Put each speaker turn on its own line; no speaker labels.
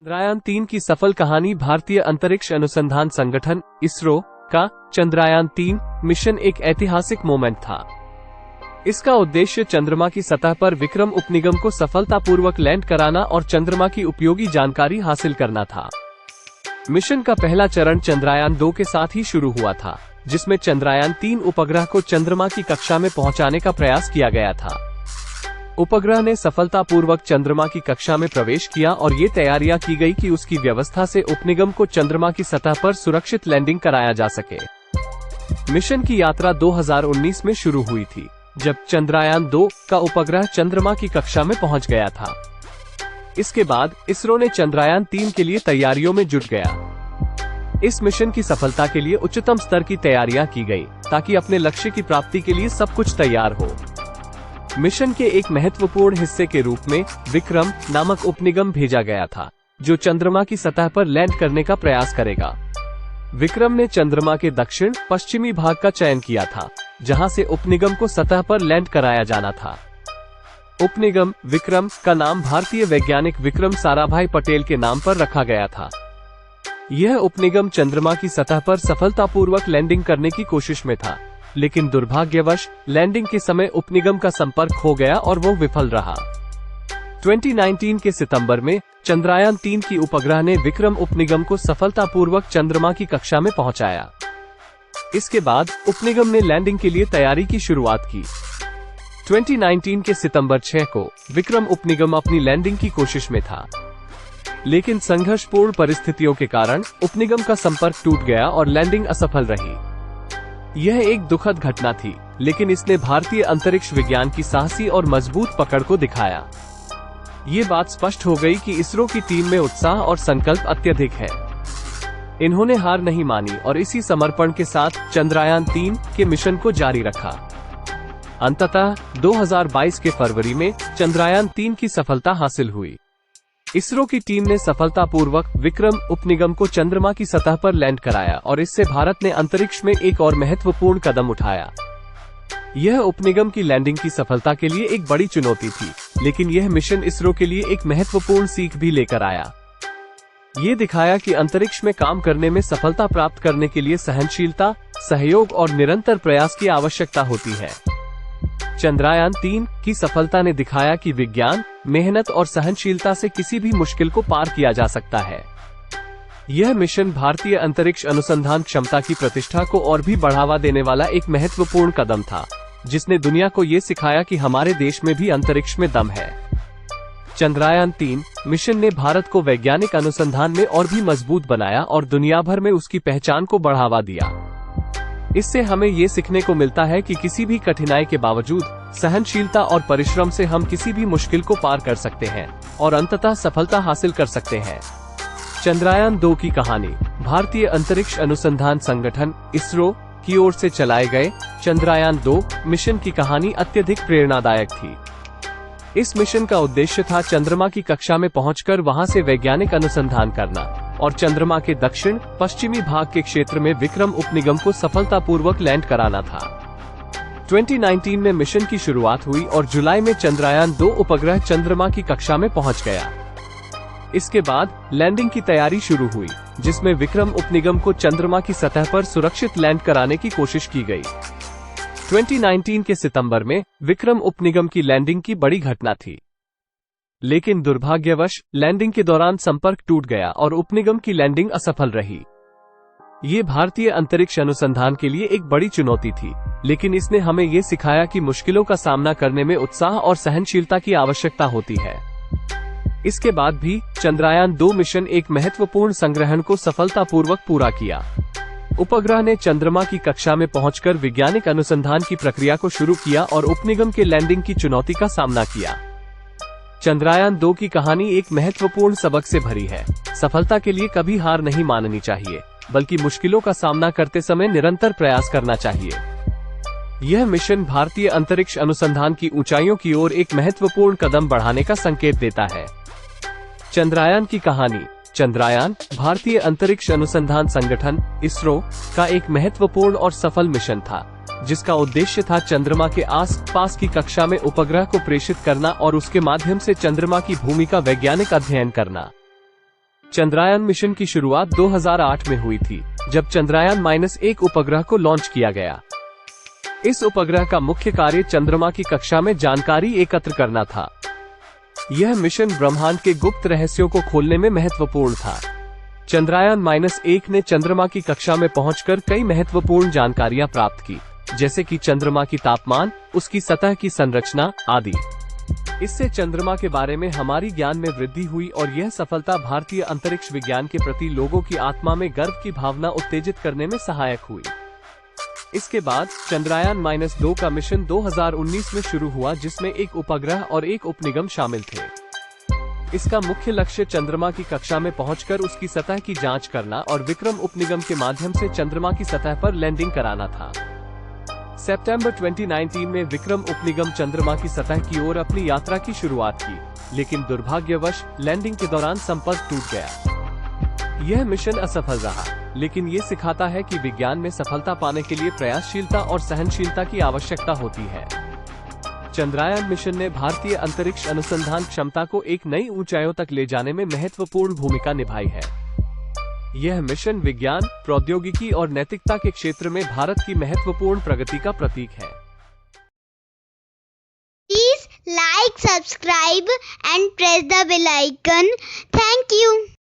चंद्रयान-3 की सफल कहानी। भारतीय अंतरिक्ष अनुसंधान संगठन इसरो का चंद्रयान-3 मिशन एक ऐतिहासिक मोमेंट था। इसका उद्देश्य चंद्रमा की सतह पर विक्रम उपनिगम को सफलतापूर्वक लैंड कराना और चंद्रमा की उपयोगी जानकारी हासिल करना था। मिशन का पहला चरण चंद्रयान-2 के साथ ही शुरू हुआ था, जिसमें चंद्रयान-3 उपग्रह को चंद्रमा की कक्षा में पहुंचाने का प्रयास किया गया था। उपग्रह ने सफलतापूर्वक चंद्रमा की कक्षा में प्रवेश किया और ये तैयारियां की गई कि उसकी व्यवस्था से उपनिगम को चंद्रमा की सतह पर सुरक्षित लैंडिंग कराया जा सके। मिशन की यात्रा 2019 में शुरू हुई थी, जब चंद्रयान-2 का उपग्रह चंद्रमा की कक्षा में पहुंच गया था। इसके बाद इसरो ने चंद्रयान-3 के लिए तैयारियों में जुट गया। इस मिशन की सफलता के लिए उच्चतम स्तर की तैयारियां की गई, ताकि अपने लक्ष्य की प्राप्ति के लिए सब कुछ तैयार हो। मिशन के एक महत्वपूर्ण हिस्से के रूप में विक्रम नामक उपनिगम भेजा गया था, जो चंद्रमा की सतह पर लैंड करने का प्रयास करेगा। विक्रम ने चंद्रमा के दक्षिण पश्चिमी भाग का चयन किया था, जहां से उपनिगम को सतह पर लैंड कराया जाना था। उपनिगम विक्रम का नाम भारतीय वैज्ञानिक विक्रम साराभाई पटेल के नाम पर रखा गया था। यह उपनिगम चंद्रमा की सतह पर सफलतापूर्वक लैंडिंग करने की कोशिश में था, लेकिन दुर्भाग्यवश लैंडिंग के समय उपनिगम का संपर्क खो गया और वो विफल रहा। 2019 के सितंबर में चंद्रयान-3 की उपग्रह ने विक्रम उपनिगम को सफलतापूर्वक चंद्रमा की कक्षा में पहुंचाया। इसके बाद उपनिगम ने लैंडिंग के लिए तैयारी की शुरुआत की। 2019 के सितंबर 6 को विक्रम उपनिगम अपनी लैंडिंग की कोशिश में था, लेकिन संघर्षपूर्ण परिस्थितियों के कारण उपनिगम का संपर्क टूट गया और लैंडिंग असफल रही। यह एक दुखद घटना थी, लेकिन इसने भारतीय अंतरिक्ष विज्ञान की साहसी और मजबूत पकड़ को दिखाया। ये बात स्पष्ट हो गई कि इसरो की टीम में उत्साह और संकल्प अत्यधिक है। इन्होंने हार नहीं मानी और इसी समर्पण के साथ चंद्रयान-3 के मिशन को जारी रखा। अंततः 2022 के फरवरी में चंद्रयान-3 की सफलता हासिल हुई। इसरो की टीम ने सफलतापूर्वक विक्रम उपनिगम को चंद्रमा की सतह पर लैंड कराया और इससे भारत ने अंतरिक्ष में एक और महत्वपूर्ण कदम उठाया। यह उपनिगम की लैंडिंग की सफलता के लिए एक बड़ी चुनौती थी, लेकिन यह मिशन इसरो के लिए एक महत्वपूर्ण सीख भी लेकर आया। ये दिखाया कि अंतरिक्ष में काम करने में सफलता प्राप्त करने के लिए सहनशीलता, सहयोग और निरंतर प्रयास की आवश्यकता होती है। चंद्रयान-3 की सफलता ने दिखाया कि विज्ञान, मेहनत और सहनशीलता से किसी भी मुश्किल को पार किया जा सकता है। यह मिशन भारतीय अंतरिक्ष अनुसंधान क्षमता की प्रतिष्ठा को और भी बढ़ावा देने वाला एक महत्वपूर्ण कदम था, जिसने दुनिया को ये सिखाया कि हमारे देश में भी अंतरिक्ष में दम है। चंद्रयान-3 मिशन ने भारत को वैज्ञानिक अनुसंधान में और भी मजबूत बनाया और दुनिया भर में उसकी पहचान को बढ़ावा दिया। इससे हमें ये सीखने को मिलता है कि किसी भी कठिनाई के बावजूद सहनशीलता और परिश्रम से हम किसी भी मुश्किल को पार कर सकते हैं और अंततः सफलता हासिल कर सकते हैं। चंद्रयान-2 की कहानी। भारतीय अंतरिक्ष अनुसंधान संगठन इसरो की ओर से चलाए गए चंद्रयान-2 मिशन की कहानी अत्यधिक प्रेरणादायक थी। इस मिशन का उद्देश्य था चंद्रमा की कक्षा में पहुंचकर वहां से वैज्ञानिक अनुसंधान करना और चंद्रमा के दक्षिण पश्चिमी भाग के क्षेत्र में विक्रम उपनिगम को सफलतापूर्वक लैंड कराना था। 2019 में मिशन की शुरुआत हुई और जुलाई में चंद्रयान-2 उपग्रह चंद्रमा की कक्षा में पहुंच गया। इसके बाद लैंडिंग की तैयारी शुरू हुई, जिसमें विक्रम उपनिगम को चंद्रमा की सतह पर सुरक्षित लैंड कराने की कोशिश की गई। 2019 के सितंबर में विक्रम उपनिगम की लैंडिंग की बड़ी घटना थी, लेकिन दुर्भाग्यवश लैंडिंग के दौरान संपर्क टूट गया और उपनिगम की लैंडिंग असफल रही। ये भारतीय अंतरिक्ष अनुसंधान के लिए एक बड़ी चुनौती थी, लेकिन इसने हमें ये सिखाया कि मुश्किलों का सामना करने में उत्साह और सहनशीलता की आवश्यकता होती है। इसके बाद भी चंद्रयान-2 मिशन एक महत्वपूर्ण संग्रहण को सफलतापूर्वक पूरा किया। उपग्रह ने चंद्रमा की कक्षा में पहुंचकर वैज्ञानिक अनुसंधान की प्रक्रिया को शुरू किया और उपनिगम के लैंडिंग की चुनौती का सामना किया। चंद्रयान-2 की कहानी एक महत्वपूर्ण सबक से भरी है। सफलता के लिए कभी हार नहीं माननी चाहिए, बल्कि मुश्किलों का सामना करते समय निरंतर प्रयास करना चाहिए। यह मिशन भारतीय अंतरिक्ष अनुसंधान की ऊंचाइयों की ओर एक महत्वपूर्ण कदम बढ़ाने का संकेत देता है। चंद्रयान की कहानी। चंद्रयान भारतीय अंतरिक्ष अनुसंधान संगठन इसरो का एक महत्वपूर्ण और सफल मिशन था, जिसका उद्देश्य था चंद्रमा के आस-पास की कक्षा में उपग्रह को प्रेषित करना और उसके माध्यम से चंद्रमा की भूमि का वैज्ञानिक अध्ययन करना। चंद्रयान मिशन की शुरुआत 2008 में हुई थी, जब चंद्रयान-1 उपग्रह को लॉन्च किया गया। इस उपग्रह का मुख्य कार्य चंद्रमा की कक्षा में जानकारी एकत्र करना था। यह मिशन ब्रह्मांड के गुप्त रहस्यों को खोलने में महत्वपूर्ण था। चंद्रयान-1 ने चंद्रमा की कक्षा में पहुंचकर कई महत्वपूर्ण जानकारियां प्राप्त की, जैसे कि चंद्रमा की तापमान, उसकी सतह की संरचना आदि। इससे चंद्रमा के बारे में हमारी ज्ञान में वृद्धि हुई और यह सफलता भारतीय अंतरिक्ष विज्ञान के प्रति लोगों की आत्मा में गर्व की भावना उत्तेजित करने में सहायक हुई। इसके बाद चंद्रयान-2 का मिशन 2019 में शुरू हुआ, जिसमें एक उपग्रह और एक उपनिगम शामिल थे। इसका मुख्य लक्ष्य चंद्रमा की कक्षा में पहुंचकर उसकी सतह की जांच करना और विक्रम उपनिगम के माध्यम से चंद्रमा की सतह पर लैंडिंग कराना था। सितंबर 2019 में विक्रम उपनिगम चंद्रमा की सतह की ओर अपनी यात्रा की शुरुआत की, लेकिन दुर्भाग्यवश लैंडिंग के दौरान संपर्क टूट गया। यह मिशन असफल रहा, लेकिन ये सिखाता है कि विज्ञान में सफलता पाने के लिए प्रयासशीलता और सहनशीलता की आवश्यकता होती है। चंद्रयान मिशन ने भारतीय अंतरिक्ष अनुसंधान क्षमता को एक नई ऊंचाइयों तक ले जाने में महत्वपूर्ण भूमिका निभाई है। यह मिशन विज्ञान, प्रौद्योगिकी और नैतिकता के क्षेत्र में भारत की महत्वपूर्ण प्रगति का प्रतीक है।
Please like, subscribe and press the bell icon. Thank you.